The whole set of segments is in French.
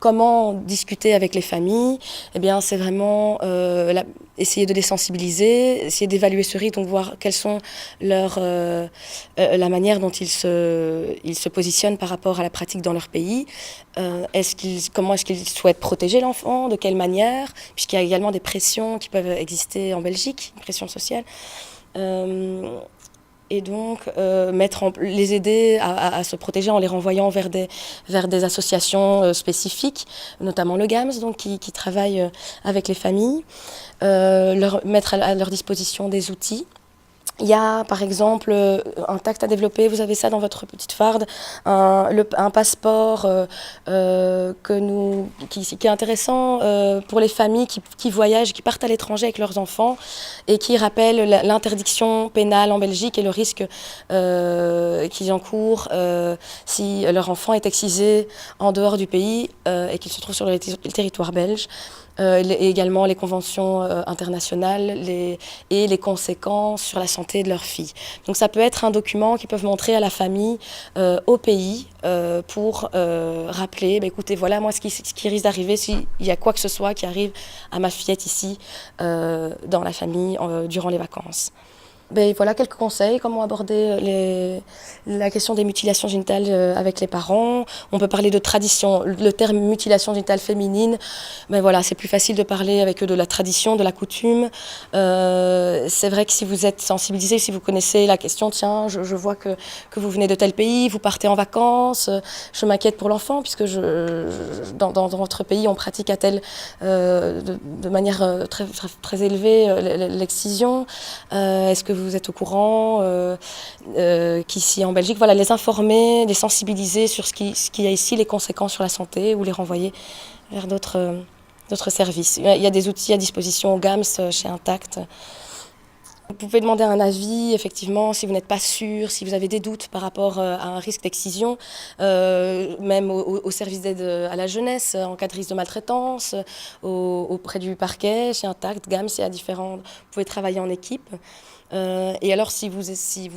comment discuter avec les familles? Eh bien, c'est vraiment essayer de les sensibiliser, essayer d'évaluer ce risque, donc voir quelles sont la manière dont ils se positionnent par rapport à la pratique dans leur pays. Comment est-ce qu'ils souhaitent protéger l'enfant? De quelle manière? Puisqu'il y a également des pressions qui peuvent exister en Belgique, une pression sociale. Et donc les aider à se protéger en les renvoyant vers des associations spécifiques, notamment le GAMS, donc, qui travaille avec les familles, mettre à leur disposition des outils. Il y a par exemple un tact à développer, vous avez ça dans votre petite farde, un passeport qui est intéressant pour les familles qui voyagent, qui partent à l'étranger avec leurs enfants et qui rappelle l'interdiction pénale en Belgique et le risque qu'ils encourent si leur enfant est excisé en dehors du pays et qu'il se trouve sur le territoire belge. Et également les conventions internationales et les conséquences sur la santé de leur fille. Donc ça peut être un document qu'ils peuvent montrer à la famille au pays pour rappeler, écoutez, voilà moi ce qui risque d'arriver s'il y a quoi que ce soit qui arrive à ma fillette ici dans la famille durant les vacances. Voilà quelques conseils, comment aborder la question des mutilations génitales avec les parents. On peut parler de tradition. Le terme mutilation génitale féminine, voilà, c'est plus facile de parler avec eux de la tradition, de la coutume. C'est vrai que si vous êtes sensibilisé, si vous connaissez la question, tiens, je vois que vous venez de tel pays, vous partez en vacances, je m'inquiète pour l'enfant, puisque dans votre pays, on pratique de manière très élevée l'excision. Est-ce que vous êtes au courant qu'ici en Belgique, voilà, les informer, les sensibiliser sur ce qu'il y a ici, les conséquences sur la santé, ou les renvoyer vers d'autres services. Il y a des outils à disposition au GAMS chez Intact. Vous pouvez demander un avis, effectivement, si vous n'êtes pas sûr, si vous avez des doutes par rapport à un risque d'excision, même au service d'aide à la jeunesse, en cas de risque de maltraitance, auprès du parquet, chez Intact, GAMS, vous pouvez travailler en équipe. Et alors, si vous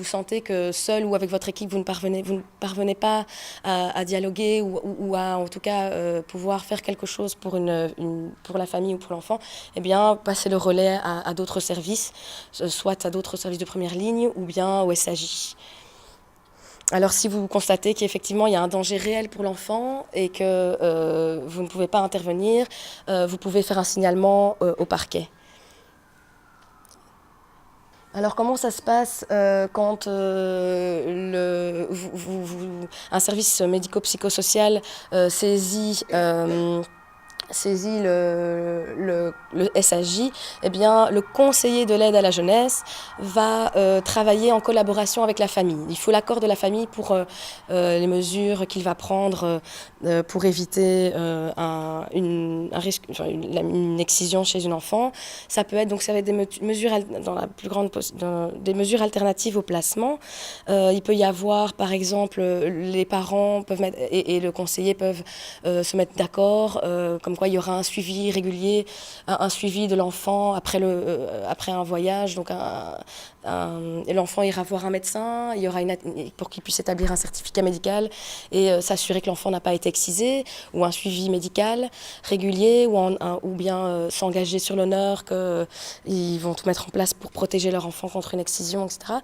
sentez que seul ou avec votre équipe, vous ne parvenez pas à dialoguer ou à, en tout cas, pouvoir faire quelque chose pour la famille ou pour l'enfant, eh bien, passez le relais à d'autres services, soit à d'autres services de première ligne ou bien au SAJ. Alors, si vous constatez qu'effectivement, il y a un danger réel pour l'enfant et que vous ne pouvez pas intervenir, vous pouvez faire un signalement au parquet. Alors comment ça se passe quand un service médico-psychosocial saisit le SAJ, eh bien, le conseiller de l'aide à la jeunesse va travailler en collaboration avec la famille. Il faut l'accord de la famille pour les mesures qu'il va prendre pour éviter un risque, une excision chez une enfant. Ça peut être des mesures des mesures alternatives au placement. Il peut y avoir, par exemple, les parents peuvent et le conseiller peuvent se mettre d'accord, comme quoi il y aura un suivi régulier, un suivi de l'enfant après un voyage. Donc l'enfant ira voir un médecin, il y aura pour qu'il puisse établir un certificat médical et s'assurer que l'enfant n'a pas été excisé, ou un suivi médical régulier, ou bien s'engager sur l'honneur qu'ils vont tout mettre en place pour protéger leur enfant contre une excision, etc.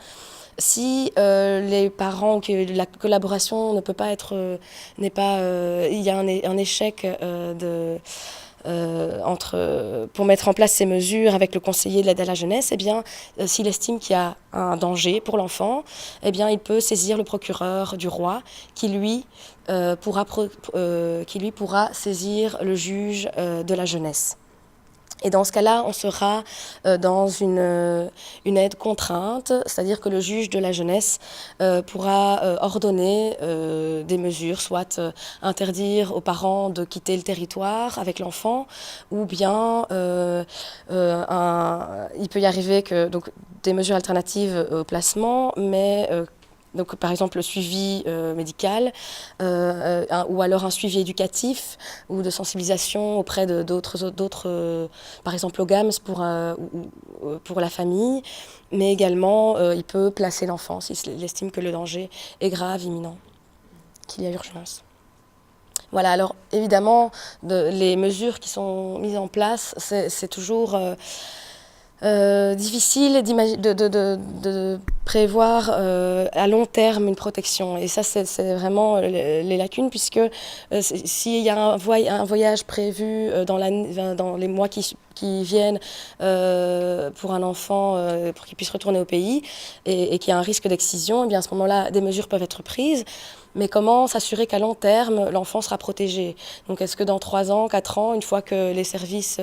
Si les parents ou que la collaboration ne peut pas être, il y a un échec pour mettre en place ces mesures avec le conseiller de l'aide à la jeunesse, eh bien, s'il estime qu'il y a un danger pour l'enfant, eh bien, il peut saisir le procureur du roi qui lui pourra saisir le juge de la jeunesse. Et dans ce cas-là, on sera dans une aide contrainte, c'est-à-dire que le juge de la jeunesse pourra ordonner des mesures, soit interdire aux parents de quitter le territoire avec l'enfant, ou bien il peut y arriver que des mesures alternatives au placement, mais donc, par exemple, le suivi médical, ou alors un suivi éducatif ou de sensibilisation auprès d'autres par exemple au GAMS pour la famille, mais également il peut placer l'enfant s'il estime que le danger est grave, imminent, qu'il y a urgence. Voilà, alors évidemment, les mesures qui sont mises en place, c'est toujours difficile de prévoir à long terme une protection. Et ça, c'est vraiment les lacunes, puisque s'il y a un voyage prévu dans les mois qui viennent pour un enfant, pour qu'il puisse retourner au pays, et qu'il y a un risque d'excision, eh bien à ce moment-là, des mesures peuvent être prises. Mais comment s'assurer qu'à long terme, l'enfant sera protégé? Donc est-ce que dans 3 ans, 4 ans, une fois que les services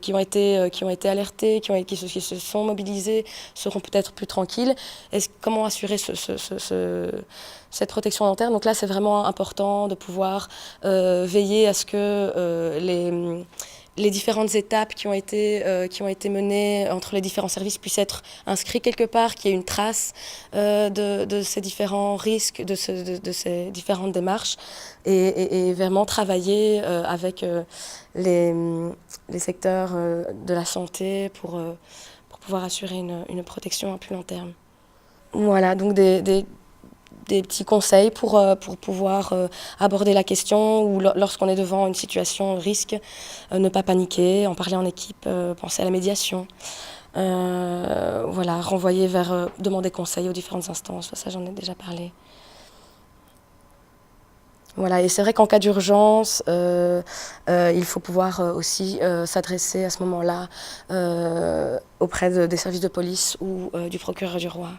qui ont été alertés, qui se sont mobilisés, seront peut-être plus tranquilles, comment assurer cette protection à long terme? Donc là, c'est vraiment important de pouvoir veiller à ce que les différentes étapes qui ont été menées entre les différents services puissent être inscrites quelque part, qu'il y ait une trace de ces différents risques, de ces différentes démarches, et vraiment travailler avec les secteurs de la santé pour pouvoir assurer une protection à plus long terme. Voilà, donc des petits conseils pour pouvoir aborder la question, ou lorsqu'on est devant une situation risque, ne pas paniquer, en parler en équipe, penser à la médiation. Voilà, renvoyer demander conseil aux différentes instances, ça j'en ai déjà parlé. Voilà, et c'est vrai qu'en cas d'urgence, il faut pouvoir aussi s'adresser à ce moment-là auprès des services de police ou du procureur du roi.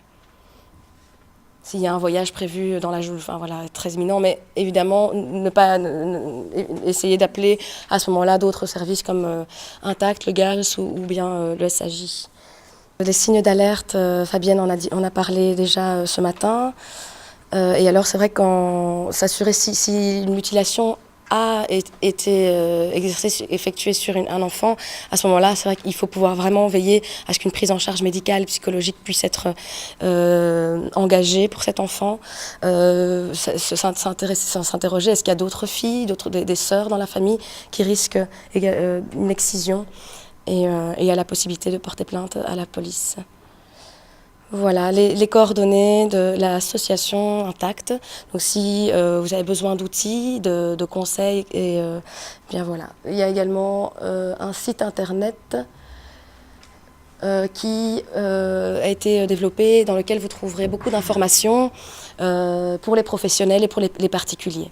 S'il y a un voyage prévu dans la journée, enfin voilà, très imminent, mais évidemment, essayer d'appeler à ce moment-là d'autres services comme Intact, le GALS ou bien le SAJ. Les signes d'alerte, Fabienne en a parlé déjà ce matin. Et alors c'est vrai qu'en s'assurer si une mutilation a été effectuée sur un enfant, à ce moment-là, c'est vrai qu'il faut pouvoir vraiment veiller à ce qu'une prise en charge médicale, psychologique puisse être engagée pour cet enfant. S'interroger, est-ce qu'il y a d'autres filles, des sœurs dans la famille qui risquent une excision, et il y a la possibilité de porter plainte à la police. Voilà, les coordonnées de l'association Intact. Donc si vous avez besoin d'outils, de conseils, bien voilà. Il y a également un site internet qui a été développé, dans lequel vous trouverez beaucoup d'informations pour les professionnels et pour les particuliers.